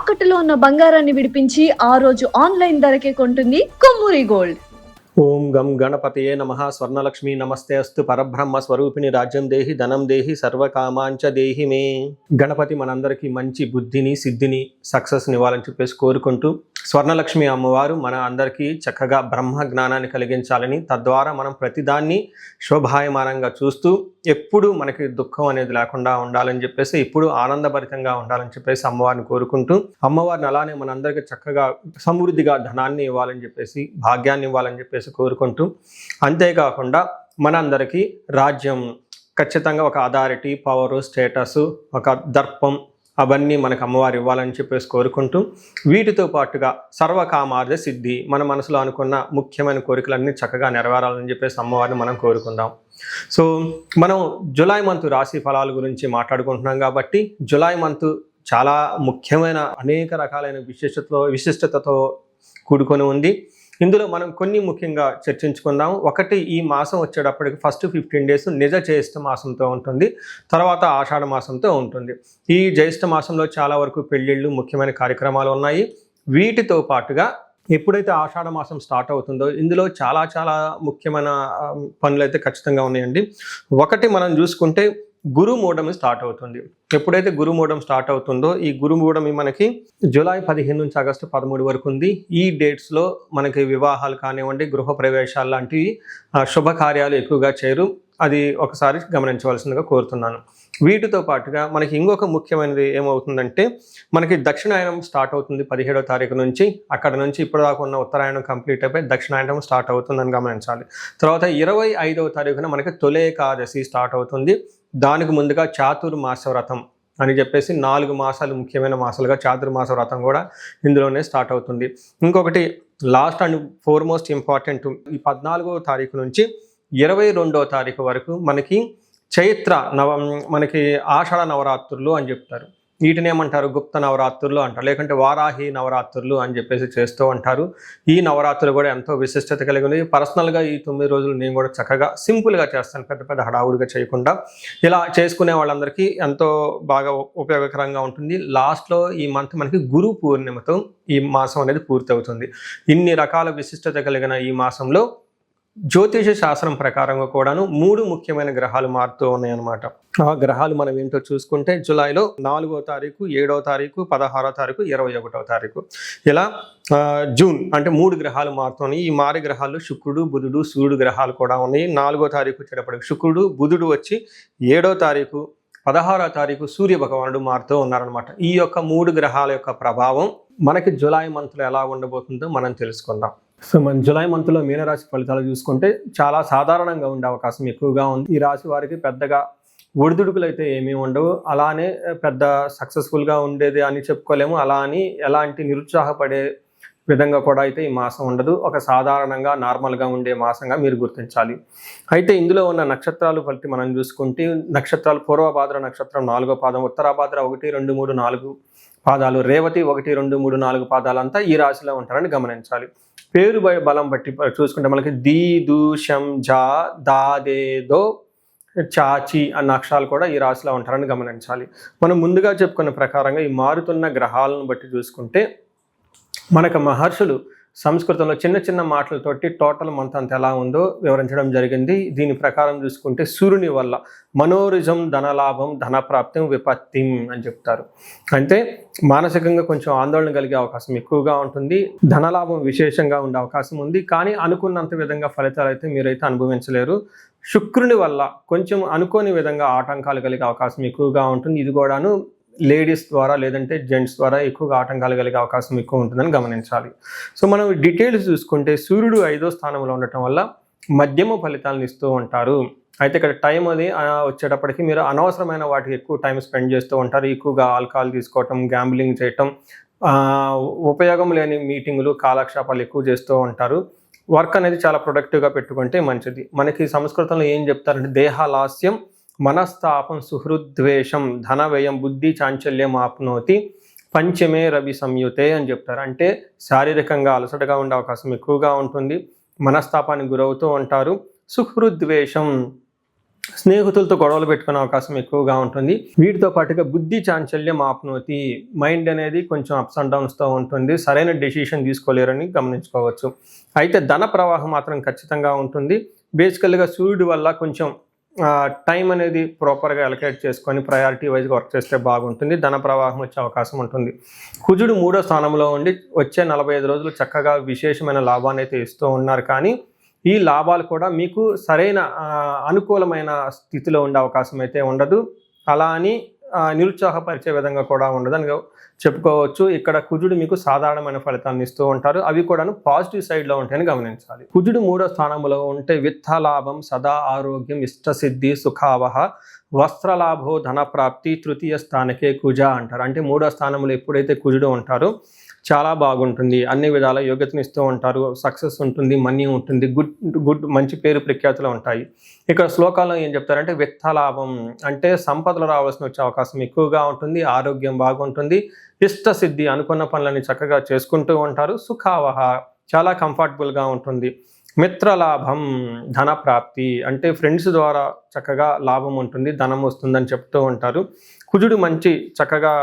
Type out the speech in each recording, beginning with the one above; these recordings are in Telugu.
తాకట్టులో ఉన్న బంగారాన్ని విడిపించి ఆ రోజు ఆన్లైన్ ధరకే కొంటుంది కొమ్మూరి గోల్డ్. ఓం గం గణపతయే నమః. స్వర్ణలక్ష్మి నమస్తే అస్తు. పరబ్రహ్మ స్వరూపిణి రాజ్యం దేహి ధనం దేహి సర్వకామాంచ దేహి మే. గణపతి మనందరికీ మంచి బుద్ధిని సిద్ధిని సక్సెస్ని ఇవ్వాలని చెప్పేసి కోరుకుంటూ, స్వర్ణలక్ష్మి అమ్మవారు మన అందరికీ చక్కగా బ్రహ్మ జ్ఞానాన్ని కలిగించాలని, తద్వారా మనం ప్రతిదాన్ని శోభాయమానంగా చూస్తూ ఎప్పుడు మనకి దుఃఖం అనేది లేకుండా ఉండాలని చెప్పేసి, ఎప్పుడు ఆనందభరితంగా ఉండాలని చెప్పేసి అమ్మవారిని కోరుకుంటూ, అమ్మవారిని అలానే మనందరికీ చక్కగా సమృద్ధిగా ధనాన్ని ఇవ్వాలని చెప్పేసి, భాగ్యాన్ని ఇవ్వాలని చెప్పేసి కోరుకుంటూ, అంతేకాకుండా మనందరికీ రాజ్యం ఖచ్చితంగా ఒక అథారిటీ, పవరు, స్టేటస్, ఒక దర్పం అవన్నీ మనకు అమ్మవారు ఇవ్వాలని చెప్పేసి కోరుకుంటూ, వీటితో పాటుగా సర్వకామార్థ సిద్ధి, మన మనసులో అనుకున్న ముఖ్యమైన కోరికలన్నీ చక్కగా నెరవేరాలని చెప్పేసి అమ్మవారిని మనం కోరుకుందాం. సో మనం జులై మంత్ రాశి ఫలాల గురించి మాట్లాడుకుంటున్నాం కాబట్టి, జులై మంత్ చాలా ముఖ్యమైన అనేక రకాలైన విశిష్టతతో కూడుకొని ఉంది. ఇందులో మనం కొన్ని ముఖ్యంగా చర్చించుకుందాం. ఒకటి, ఈ మాసం వచ్చేటప్పటికి ఫస్ట్ 15 days నిజ జ్యేష్ఠ మాసంతో ఉంటుంది, తర్వాత ఆషాఢ మాసంతో ఉంటుంది. ఈ జ్యేష్ఠ మాసంలో చాలా వరకు పెళ్ళిళ్ళు, ముఖ్యమైన కార్యక్రమాలు ఉన్నాయి. వీటితో పాటుగా ఎప్పుడైతే ఆషాఢ మాసం స్టార్ట్ అవుతుందో ఇందులో చాలా చాలా ముఖ్యమైన పనులు అయితే ఖచ్చితంగా ఉన్నాయండి. ఒకటి మనం చూసుకుంటే గురుమూఢమి స్టార్ట్ అవుతుంది. ఎప్పుడైతే గురుమూఢం స్టార్ట్ అవుతుందో, ఈ గురుమూఢమి మనకి జూలై 15 నుంచి ఆగస్టు 13 వరకు ఉంది. ఈ డేట్స్లో మనకి వివాహాలు కానివ్వండి, గృహ ప్రవేశాలు లాంటివి శుభకార్యాలు ఎక్కువగా చేయరు. అది ఒకసారి గమనించవలసిందిగా కోరుతున్నాను. వీటితో పాటుగా మనకి ఇంకొక ముఖ్యమైనది ఏమవుతుందంటే, మనకి దక్షిణాయనం స్టార్ట్ అవుతుంది 17వ తారీఖు నుంచి. అక్కడ నుంచి ఇప్పటిదాకా ఉన్న ఉత్తరాయణం కంప్లీట్ అయిపోయి దక్షిణాయనం స్టార్ట్ అవుతుందని గమనించాలి. తర్వాత 25వ తారీఖున మనకి తొలి ఏకాదశి స్టార్ట్ అవుతుంది. దానికి ముందుగా చాతుర్మాస వ్రతం అని చెప్పేసి 4 మాసాలు ముఖ్యమైన మాసాలుగా చాతుర్మాస వ్రతం కూడా ఇందులోనే స్టార్ట్ అవుతుంది. ఇంకొకటి లాస్ట్ అండ్ ఫోర్మోస్ట్ ఇంపార్టెంట్, ఈ 14వ తారీఖు నుంచి 22వ తారీఖు వరకు మనకి చైత్ర మనకి ఆషాఢ నవరాత్రులు అని చెప్తారు. వీటిని ఏమంటారు? గుప్త నవరాత్రులు అంటారు, లేకుంటే వారాహి నవరాత్రులు అని చెప్పేసి చేస్తూ ఉంటారు. ఈ నవరాత్రులు కూడా ఎంతో విశిష్టత కలిగి ఉంది. పర్సనల్గా ఈ 9 రోజులు నేను కూడా చక్కగా సింపుల్గా చేస్తాను, పెద్ద పెద్ద హడావుడిగా చేయకుండా. ఇలా చేసుకునే వాళ్ళందరికీ ఎంతో బాగా ఉపయోగకరంగా ఉంటుంది. లాస్ట్లో ఈ మంత్ మనకి గురు పూర్ణిమతో ఈ మాసం అనేది పూర్తి అవుతుంది. ఇన్ని రకాల విశిష్టత కలిగిన ఈ మాసంలో జ్యోతిష శాస్త్రం ప్రకారంగా కూడాను 3 ముఖ్యమైన గ్రహాలు మారుతూ ఉన్నాయన్నమాట. ఆ గ్రహాలు మనం ఏంటో చూసుకుంటే, జూలైలో 4వ తారీఖు, 7వ తారీఖు, 16వ తారీఖు, 21వ తారీఖు, ఇలా జూన్ అంటే 3 గ్రహాలు మారుతున్నాయి. ఈ మారి గ్రహాలు శుక్రుడు, బుధుడు, సూర్యుడు గ్రహాలు కూడా ఉన్నాయి. 4వ తారీఖు వచ్చేటప్పటికి శుక్రుడు, బుధుడు వచ్చి 7వ తారీఖు, 16వ తారీఖు సూర్య భగవానుడు మారుతూ ఉన్నారనమాట. ఈ యొక్క 3 గ్రహాల యొక్క ప్రభావం మనకి జూలై మంత్లో ఎలా ఉండబోతుందో మనం తెలుసుకుందాం. సో మన జూలై మంత్లో మీనరాశి ఫలితాలు చూసుకుంటే చాలా సాధారణంగా ఉండే అవకాశం ఎక్కువగా ఉంది. ఈ రాశి వారికి పెద్దగా ఒడిదుడుకులు అయితే ఏమీ ఉండవు. అలానే పెద్ద సక్సెస్ఫుల్గా ఉండేది అని చెప్పుకోలేము, అలా అని ఎలాంటి నిరుత్సాహపడే విధంగా కూడా అయితే ఈ మాసం ఉండదు. ఒక సాధారణంగా నార్మల్గా ఉండే మాసంగా మీరు గుర్తించాలి. అయితే ఇందులో ఉన్న నక్షత్రాలు ఫలితం మనం చూసుకుంటే, నక్షత్రాలు పూర్వభాద్ర నక్షత్రం 4వ పాదం, ఉత్తరాభాద్ర 1, 2, 3, 4 పాదాలు, రేవతి 1, 2, 3, 4 పాదాలంతా ఈ రాశిలో ఉంటారని గమనించాలి. పేరు బలం బట్టి చూసుకుంటే మనకి దీ, దు, శం, జా, దా, దే, దో, చాచి అన్న అక్షరాలు కూడా ఈ రాశిలో ఉంటారని గమనించాలి. మనం ముందుగా చెప్పుకున్న ప్రకారంగా ఈ మారుతున్న గ్రహాలను బట్టి చూసుకుంటే, మనకు మహర్షులు సంస్కృతంలో చిన్న చిన్న మాటలతోటి టోటల్ మంత్ అంత ఎలా ఉందో వివరించడం జరిగింది. దీని ప్రకారం చూసుకుంటే సూర్యుని వల్ల మనోరిజం, ధనలాభం, ధనప్రాప్తి, విపత్తిం అని చెప్తారు. అంటే మానసికంగా కొంచెం ఆందోళన కలిగే అవకాశం ఎక్కువగా ఉంటుంది. ధనలాభం విశేషంగా ఉండే అవకాశం ఉంది, కానీ అనుకున్నంత విధంగా ఫలితాలు అయితే మీరైతే అనుభవించలేరు. శుక్రుని వల్ల కొంచెం అనుకోని విధంగా ఆటంకాలు కలిగే అవకాశం ఎక్కువగా ఉంటుంది. ఇది కూడాను లేడీస్ ద్వారా లేదంటే జెంట్స్ ద్వారా ఎక్కువగా ఆటంకాలు కలిగే అవకాశం ఎక్కువ ఉంటుందని గమనించాలి. సో మనం డీటెయిల్స్ చూసుకుంటే, సూర్యుడు 5వ స్థానంలో ఉండటం వల్ల మధ్యమ ఫలితాలను ఇస్తూ ఉంటారు. అయితే ఇక్కడ టైం అది వచ్చేటప్పటికి మీరు అనవసరమైన వాటికి ఎక్కువ టైం స్పెండ్ చేస్తూ ఉంటారు. ఎక్కువగా ఆల్కహాల్ తీసుకోవటం, గ్యాంబ్లింగ్ చేయటం, ఉపయోగం లేని మీటింగులు, కాలక్షేపాలు ఎక్కువ చేస్తూ ఉంటారు. వర్క్ అనేది చాలా ప్రొడక్టివ్గా పెట్టుకుంటే మంచిది. మనకి సంస్కృతంలో ఏం చెప్తారంటే, దేహాలాస్యం, మనస్తాపం, సుహృద్వేషం, ధన వ్యయం, బుద్ధి చాంచల్యం ఆప్నోతి, పంచమే రవి సంయుతే అని చెప్తారు. అంటే శారీరకంగా అలసటగా ఉండే అవకాశం ఎక్కువగా ఉంటుంది, మనస్తాపానికి గురవుతూ ఉంటారు. సుహృద్వేషం స్నేహితులతో గొడవలు పెట్టుకునే అవకాశం ఎక్కువగా ఉంటుంది. వీటితో పాటుగా బుద్ధి చాంచల్యం ఆప్నోతి, మైండ్ అనేది కొంచెం అప్స్ అండ్ డౌన్స్తో ఉంటుంది, సరైన డెసిషన్ తీసుకోలేరని గమనించుకోవచ్చు. అయితే ధన ప్రవాహం మాత్రం ఖచ్చితంగా ఉంటుంది. బేసికల్గా సూర్యుడి వల్ల కొంచెం టైం అనేది ప్రాపర్గా అలొకేట్ చేసుకొని ప్రయారిటీ వైజ్గా వర్క్ చేస్తే బాగుంటుంది, ధన ప్రవాహం వచ్చే అవకాశం ఉంటుంది. కుజుడు 3వ స్థానంలో ఉండి వచ్చే 45 రోజులు చక్కగా విశేషమైన లాభాన్ని అయితే ఇస్తూ ఉన్నారు. కానీ ఈ లాభాలు కూడా మీకు సరైన అనుకూలమైన స్థితిలో ఉండే అవకాశం అయితే ఉండదు. అలా అని నిరుత్సాహపరిచే విధంగా కూడా ఉండదని చెప్పుకోవచ్చు. ఇక్కడ కుజుడు మీకు సాధారణమైన ఫలితాన్ని ఇస్తూ ఉంటారు, అవి కూడాను పాజిటివ్ సైడ్లో ఉంటాయని గమనించాలి. కుజుడు 3వ స్థానంలో ఉంటే విత్తలాభం, సదా ఆరోగ్యం, ఇష్టసిద్ధి, సుఖావహ, వస్త్రలాభో, ధన ప్రాప్తి, తృతీయ స్థానకే కుజ అంటారు. అంటే 3వ స్థానంలో ఎప్పుడైతే కుజుడు ఉంటారో చాలా బాగుంటుంది, అన్ని విధాల యోగ్యతను ఇస్తూ ఉంటారు, సక్సెస్ ఉంటుంది, మనీ ఉంటుంది, గుడ్ మంచి పేరు ప్రఖ్యాతులు ఉంటాయి. ఇక్కడ శ్లోకాల్లో ఏం చెప్తారంటే విత్తలాభం అంటే సంపదలు రావాల్సిన వచ్చే అవకాశం ఎక్కువగా ఉంటుంది, ఆరోగ్యం బాగుంటుంది, ఇష్టసిద్ధి అనుకున్న పనులని చక్కగా చేసుకుంటూ ఉంటారు, సుఖావహ చాలా కంఫర్టబుల్గా ఉంటుంది, మిత్రలాభం, ధన ప్రాప్తి అంటే ఫ్రెండ్స్ ద్వారా చక్కగా లాభం ఉంటుంది, ధనం వస్తుందని చెప్తూ ఉంటారు. కుజుడు మంచి చక్కగా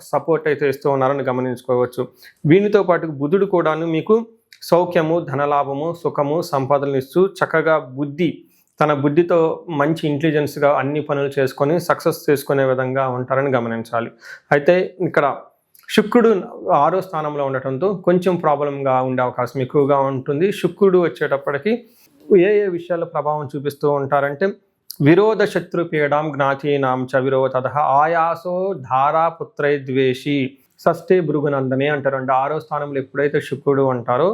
సపోర్ట్ అయితే ఇస్తూ ఉన్నారని గమనించుకోవచ్చు. వీనితో పాటు బుధుడు కూడాను మీకు సౌఖ్యము, ధనలాభము, సుఖము, సంపదలను ఇస్తూ చక్కగా తన బుద్ధితో మంచి ఇంటెలిజెన్స్గా అన్ని పనులు చేసుకొని సక్సెస్ చేసుకునే విధంగా ఉంటారని గమనించాలి. అయితే ఇక్కడ శుక్రుడు 6వ స్థానంలో ఉండటంతో కొంచెం ప్రాబ్లంగా ఉండే అవకాశం ఎక్కువగా ఉంటుంది. శుక్రుడు వచ్చేటప్పటికి ఏ విషయాల్లో ప్రభావం చూపిస్తూ ఉంటారంటే విరోధ శత్రు పీడాం జ్ఞాతీనాం చ విరోధ ఆయాసో ధారాపుత్రై ద్వేషి షష్ఠే భృగునందనే అంటారు. అంటే 6వ స్థానంలో ఎప్పుడైతే శుక్రుడు ఉంటారో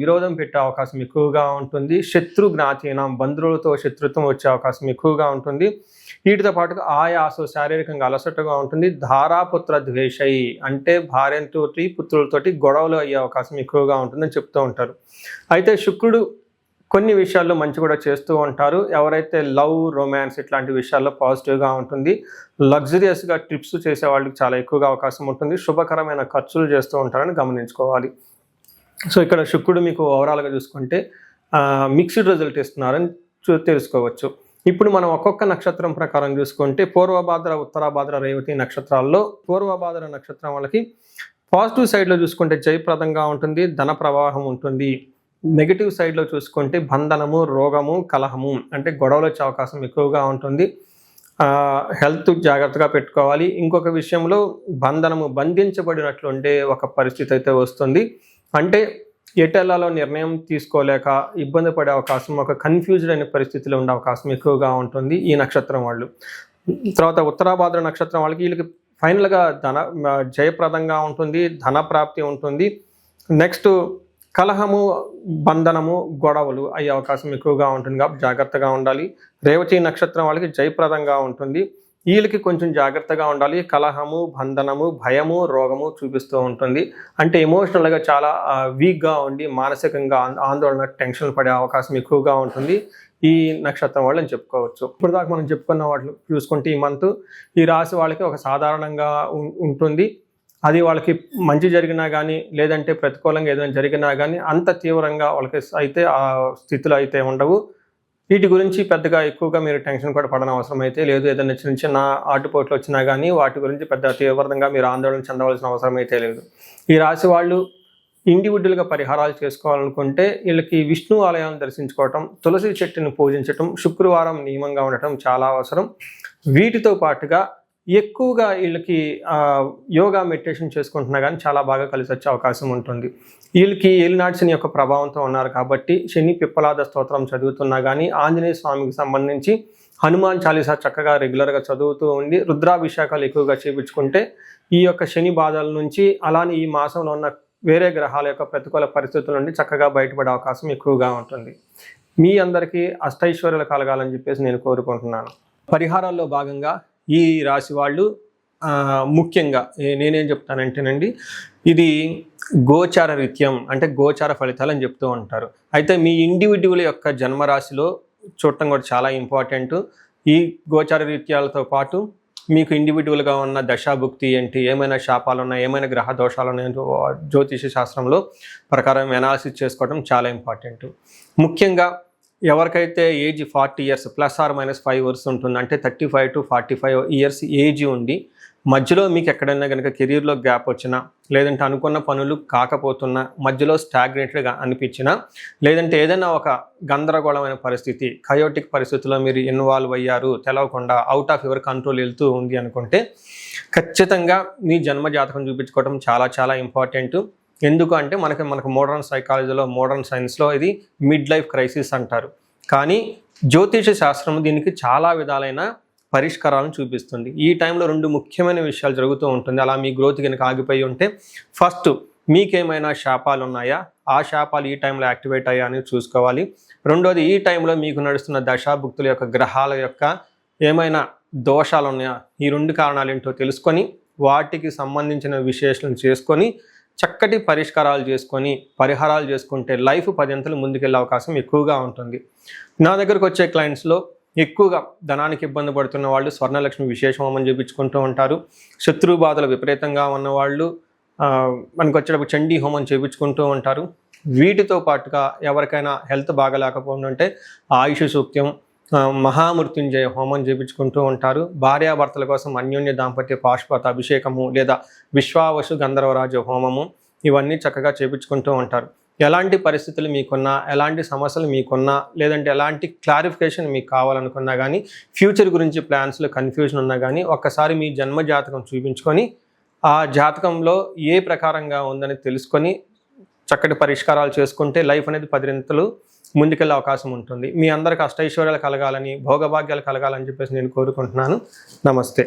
విరోధం పెట్టే అవకాశం ఎక్కువగా ఉంటుంది. శత్రు జ్ఞాతీనాం, బంధువులతో శత్రుత్వం వచ్చే అవకాశం ఎక్కువగా ఉంటుంది. వీటితో పాటుగా ఆయాసో, శారీరకంగా అలసటగా ఉంటుంది. ధారాపుత్ర ద్వేషై అంటే భార్యతోటి పుత్రులతోటి గొడవలు అయ్యే అవకాశం ఎక్కువగా ఉంటుందని చెప్తూ ఉంటారు. అయితే శుక్రుడు కొన్ని విషయాల్లో మంచి కూడా చేస్తూ ఉంటారు. ఎవరైతే లవ్, రొమాన్స్ ఇట్లాంటి విషయాల్లో పాజిటివ్గా ఉంటుంది. లగ్జరియస్గా ట్రిప్స్ చేసే వాళ్ళకి చాలా ఎక్కువగా అవకాశం ఉంటుంది. శుభకరమైన ఖర్చులు చేస్తూ ఉంటారని గమనించుకోవాలి. సో ఇక్కడ శుక్రుడు మీకు ఓవరాల్గా చూసుకుంటే మిక్స్డ్ రిజల్ట్ ఇస్తున్నారని తెలుసుకోవచ్చు. ఇప్పుడు మనం ఒక్కొక్క నక్షత్రం ప్రకారం చూసుకుంటే పూర్వభాద్ర, ఉత్తరాభాద్ర, రేవతి నక్షత్రాల్లో పూర్వభాద్ర నక్షత్రం వాళ్ళకి పాజిటివ్ సైడ్లో చూసుకుంటే జయప్రదంగా ఉంటుంది, ధన ప్రవాహం ఉంటుంది. నెగిటివ్ సైడ్లో చూసుకుంటే బంధనము, రోగము, కలహము అంటే గొడవలు వచ్చే అవకాశం ఎక్కువగా ఉంటుంది. హెల్త్ జాగ్రత్తగా పెట్టుకోవాలి. ఇంకొక విషయంలో బంధించబడినట్లు ఉండే ఒక పరిస్థితి అయితే వస్తుంది. అంటే ఎటెల్లాలో నిర్ణయం తీసుకోలేక ఇబ్బంది పడే అవకాశం, ఒక కన్ఫ్యూజ్డ్ అనే పరిస్థితిలో ఉండే అవకాశం ఎక్కువగా ఉంటుంది ఈ నక్షత్రం వాళ్ళు. తర్వాత ఉత్తరాభాద్ర నక్షత్రం వాళ్ళకి వీళ్ళకి ఫైనల్గా జయప్రదంగా ఉంటుంది, ధన ప్రాప్తి ఉంటుంది. నెక్స్ట్ కలహము, బంధనము, గొడవలు అయ్యే అవకాశం ఎక్కువగా ఉంటుంది కాబట్టి జాగ్రత్తగా ఉండాలి. రేవతి నక్షత్రం వాళ్ళకి జయప్రదంగా ఉంటుంది, వీళ్ళకి కొంచెం జాగ్రత్తగా ఉండాలి. కలహము, బంధనము, భయము, రోగము చూపిస్తూ ఉంటుంది. అంటే ఎమోషనల్గా చాలా వీక్గా ఉండి మానసికంగా ఆందోళన, టెన్షన్ పడే అవకాశం ఎక్కువగా ఉంటుంది ఈ నక్షత్రం వాళ్ళు అని చెప్పుకోవచ్చు. ఇప్పుడు దాకా మనం చెప్పుకున్న వాటిని చూసుకుంటే ఈ మంత్ ఈ రాశి వాళ్ళకి ఒక సాధారణంగా ఉంటుంది. అది వాళ్ళకి మంచి జరిగినా కానీ లేదంటే ప్రతికూలంగా ఏదైనా జరిగినా కానీ అంత తీవ్రంగా వాళ్ళకి అయితే ఆ స్థితిలో అయితే ఉండవు. వీటి గురించి పెద్దగా ఎక్కువగా మీరు టెన్షన్ కూడా పడని అవసరం అయితే లేదు. ఏదైనా చిన్న చిన్న ఆటుపోట్లు వచ్చినా కానీ వాటి గురించి పెద్ద తీవ్రంగా మీరు ఆందోళన చెందవలసిన అవసరం అయితే లేదు. ఈ రాశి వాళ్ళు ఇండివిజువల్గా పరిహారాలు చేసుకోవాలనుకుంటే వీళ్ళకి విష్ణు ఆలయాన్ని దర్శించుకోవటం, తులసి చెట్టుని పూజించటం, శుక్రవారం నియమంగా ఉండటం చాలా అవసరం. వీటితో పాటుగా ఎక్కువగా వీళ్ళకి యోగా, మెడిటేషన్ చేసుకుంటున్నా కానీ చాలా బాగా కలిసి వచ్చే అవకాశం ఉంటుంది. వీళ్ళకి ఏలినాటి శని యొక్క ప్రభావంతో ఉన్నారు కాబట్టి శని పిప్పలాద స్తోత్రం చదువుతున్నా కానీ, ఆంజనేయ స్వామికి సంబంధించి హనుమాన్ చాలీసా చక్కగా రెగ్యులర్గా చదువుతూ ఉండి రుద్రాభిషేకాలు ఎక్కువగా చేయించుకుంటే ఈ యొక్క శని బాధల నుంచి, అలానే ఈ మాసంలో ఉన్న వేరే గ్రహాల యొక్క ప్రతికూల పరిస్థితుల నుండి చక్కగా బయటపడే అవకాశం ఎక్కువగా ఉంటుంది. మీ అందరికీ అష్టైశ్వర్యాలు కలగాలని చెప్పేసి నేను కోరుకుంటున్నాను. పరిహారాల్లో భాగంగా ఈ రాశి వాళ్ళు ముఖ్యంగా నేనేం చెప్తానంటేనండి, ఇది గోచార రీత్యం అంటే గోచార ఫలితాలు అని చెప్తూ ఉంటారు. అయితే మీ ఇండివిడ్యువల్ యొక్క జన్మరాశిలో చూడటం కూడా చాలా ఇంపార్టెంట్. ఈ గోచార రీత్యాలతో పాటు మీకు ఇండివిడ్యువల్గా ఉన్న దశాభుక్తి ఏంటి, ఏమైనా శాపాలు ఉన్నాయి, ఏమైనా గ్రహ దోషాలు ఉన్నాయంటూ జ్యోతిష శాస్త్రంలో ప్రకారం అనాలిసిస్ చేసుకోవడం చాలా ఇంపార్టెంట్. ముఖ్యంగా ఎవరికైతే age 40 years plus or minus 5 years ఉంటుంది, అంటే 35 to 45 ఇయర్స్ ఏజ్ ఉండి మధ్యలో మీకు ఎక్కడైనా కనుక కెరీర్లో గ్యాప్ వచ్చినా, లేదంటే అనుకున్న పనులు కాకపోతున్నా, మధ్యలో స్టాగ్నేటెడ్గా అనిపించినా, లేదంటే ఏదైనా ఒక గందరగోళమైన పరిస్థితి, కయోటిక్ పరిస్థితుల్లో మీరు ఇన్వాల్వ్ అయ్యారు, తెలవకుండా అవుట్ ఆఫ్ యువర్ కంట్రోల్ వెళ్తూ ఉంది అనుకుంటే ఖచ్చితంగా మీ జన్మ జాతకం చూపించుకోవడం చాలా చాలా ఇంపార్టెంట్. ఎందుకు అంటే మనకు మోడర్న్ సైకాలజీలో, మోడర్న్ సైన్స్లో ఇది మిడ్ లైఫ్ క్రైసిస్ అంటారు. కానీ జ్యోతిష శాస్త్రం దీనికి చాలా విధాలైన పరిష్కారాలను చూపిస్తుంది. ఈ టైంలో 2 ముఖ్యమైన విషయాలు జరుగుతూ ఉంటుంది. అలా మీ గ్రోత్ కనుక ఆగిపోయి ఉంటే, ఫస్ట్ మీకేమైనా శాపాలు ఉన్నాయా, ఆ శాపాలు ఈ టైంలో యాక్టివేట్ అయ్యా అని చూసుకోవాలి. రెండోది, ఈ టైంలో మీకు నడుస్తున్న దశాభుక్తుల యొక్క గ్రహాల యొక్క ఏమైనా దోషాలు ఉన్నాయా, ఈ 2 కారణాలు ఏంటో తెలుసుకొని వాటికి సంబంధించిన విశ్లేషణ చేసుకొని చక్కటి పరిష్కారాలు చేసుకొని పరిహారాలు చేసుకుంటే లైఫ్ 10 అంతలు ముందుకెళ్ళే అవకాశం ఎక్కువగా ఉంటుంది. నా దగ్గరకు వచ్చే క్లయింట్స్లో ఎక్కువగా ధనానికి ఇబ్బంది పడుతున్న వాళ్ళు స్వర్ణలక్ష్మి విశేష హోమం చేయించుకుంటూ ఉంటారు. శత్రు బాధలు విపరీతంగా ఉన్నవాళ్ళు మనకు వచ్చేటప్పుడు చండీ హోమం చేయించుకుంటూ ఉంటారు. వీటితో పాటుగా ఎవరికైనా హెల్త్ బాగలేకపోతుంటే ఆయుష్ సూక్త్యం, మహామృత్యుంజయ హోమం చేయించుకుంటూ ఉంటారు. భార్యాభర్తల కోసం అన్యోన్య దాంపత్య పాశుపత అభిషేకము లేదా విశ్వావసు గంధర్వరాజ హోమము, ఇవన్నీ చక్కగా చేయించుకుంటూ ఉంటారు. ఎలాంటి పరిస్థితులు మీకున్నా, ఎలాంటి సమస్యలు మీకున్నా, లేదంటే ఎలాంటి క్లారిఫికేషన్ మీకు కావాలనుకున్నా కానీ, ఫ్యూచర్ గురించి ప్లాన్స్లో కన్ఫ్యూజన్ ఉన్నా కానీ, ఒక్కసారి మీ జన్మ జాతకం చూపించుకొని ఆ జాతకంలో ఏ ప్రకారంగా ఉందని తెలుసుకొని చక్కటి పరిష్కారాలు చేసుకుంటే లైఫ్ అనేది 10 అంతలు ముందుకెళ్ళే అవకాశం ఉంటుంది. మీ అందరికి అష్టైశ్వర్యాలు కలగాలని, భోగభాగ్యాలు కలగాలని చెప్పేసి నేను కోరుకుంటున్నాను. నమస్తే.